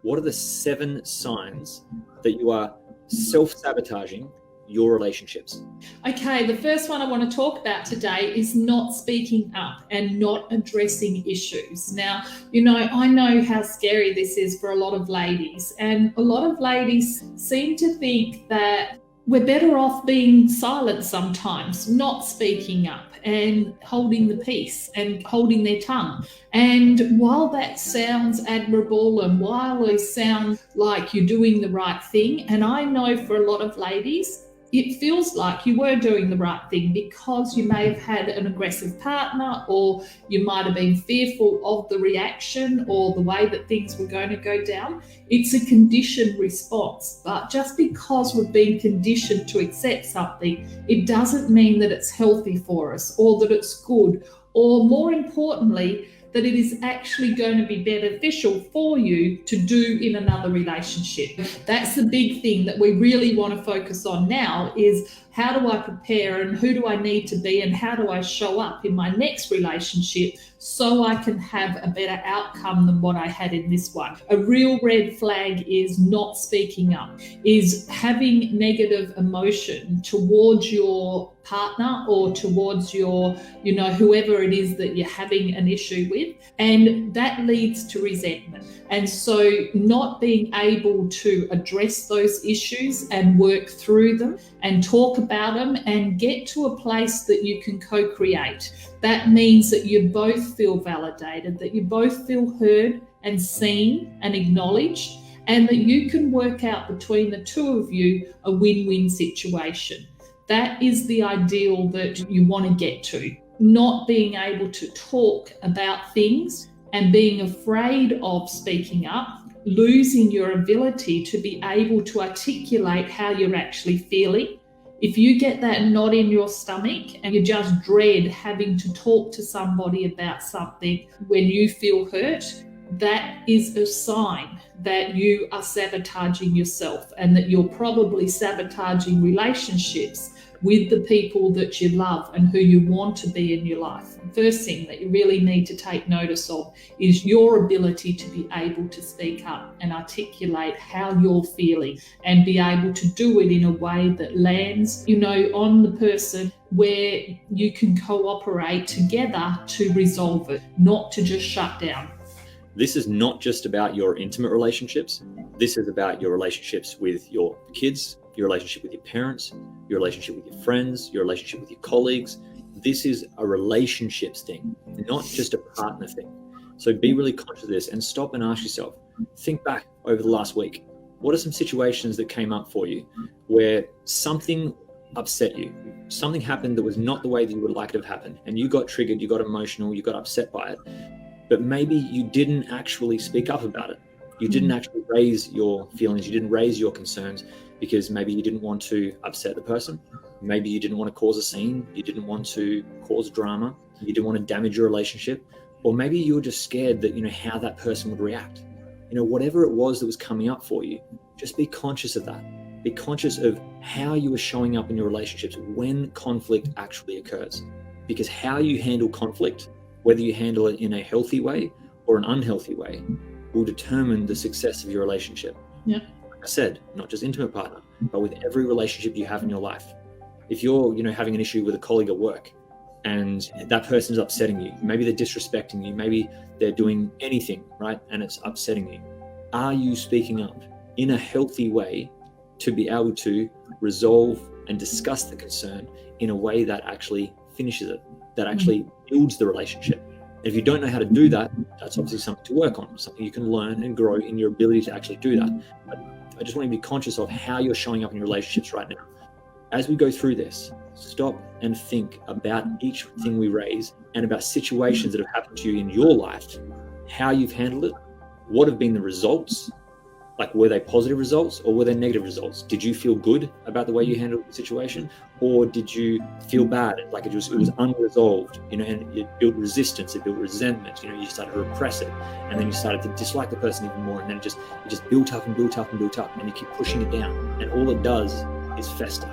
what are the 7 signs that you are self-sabotaging your relationships? Okay, the first one I want to talk about today is not speaking up and not addressing issues. Now, I know how scary this is for a lot of ladies, and a lot of ladies seem to think that we're better off being silent sometimes, not speaking up and holding the peace and holding their tongue. And while that sounds admirable and while it sounds like you're doing the right thing, and I know for a lot of ladies, it feels like you were doing the right thing because you may have had an aggressive partner, or you might have been fearful of the reaction or the way that things were going to go down. It's a conditioned response. But just because we've been conditioned to accept something, it doesn't mean that it's healthy for us or that it's good, or more importantly, that it is actually going to be beneficial for you to do in another relationship. That's the big thing that we really want to focus on now, is how do I prepare and who do I need to be and how do I show up in my next relationship so I can have a better outcome than what I had in this one. A real red flag is not speaking up, is having negative emotion towards your partner or towards your, whoever it is that you're having an issue with. And that leads to resentment. And so not being able to address those issues and work through them and talk about them and get to a place that you can co-create. That means that you both feel validated, that you both feel heard and seen and acknowledged, and that you can work out between the two of you a win-win situation. That is the ideal that you want to get to. Not being able to talk about things and being afraid of speaking up, losing your ability to be able to articulate how you're actually feeling. If you get that knot in your stomach and you just dread having to talk to somebody about something when you feel hurt, that is a sign that you are sabotaging yourself and that you're probably sabotaging relationships with the people that you love and who you want to be in your life. The first thing that you really need to take notice of is your ability to be able to speak up and articulate how you're feeling and be able to do it in a way that lands, on the person where you can cooperate together to resolve it, not to just shut down. This is not just about your intimate relationships. This is about your relationships with your kids, your relationship with your parents, your relationship with your friends, your relationship with your colleagues. This is a relationships thing, not just a partner thing. So be really conscious of this and stop and ask yourself, think back over the last week. What are some situations that came up for you where something upset you? Something happened that was not the way that you would like it to have happened, and you got triggered, you got emotional, you got upset by it, but maybe you didn't actually speak up about it. You didn't actually raise your feelings, you didn't raise your concerns because maybe you didn't want to upset the person. Maybe you didn't want to cause a scene, you didn't want to cause drama, you didn't want to damage your relationship, or maybe you were just scared that, how that person would react. Whatever it was that was coming up for you, just be conscious of that. Be conscious of how you are showing up in your relationships when conflict actually occurs. Because how you handle conflict, whether you handle it in a healthy way or an unhealthy way, will determine the success of your relationship. Yeah. Like I said, not just intimate partner, but with every relationship you have in your life. If you're, having an issue with a colleague at work and that person's upsetting you, maybe they're disrespecting you, maybe they're doing anything, right? And it's upsetting you. Are you speaking up in a healthy way to be able to resolve and discuss the concern in a way that actually finishes it, that actually builds the relationship? If you don't know how to do that, that's obviously something to work on, something you can learn and grow in your ability to actually do that. But I just want you to be conscious of how you're showing up in your relationships right now. As we go through this, stop and think about each thing we raise and about situations that have happened to you in your life, how you've handled it, what have been the results. Like, were they positive results or were they negative results? Did you feel good about the way you handled the situation, or did you feel bad? Like it was unresolved, and it built resistance, it built resentment. You started to repress it, and then you started to dislike the person even more, and then it just built up and built up and built up, and you keep pushing it down, and all it does is fester.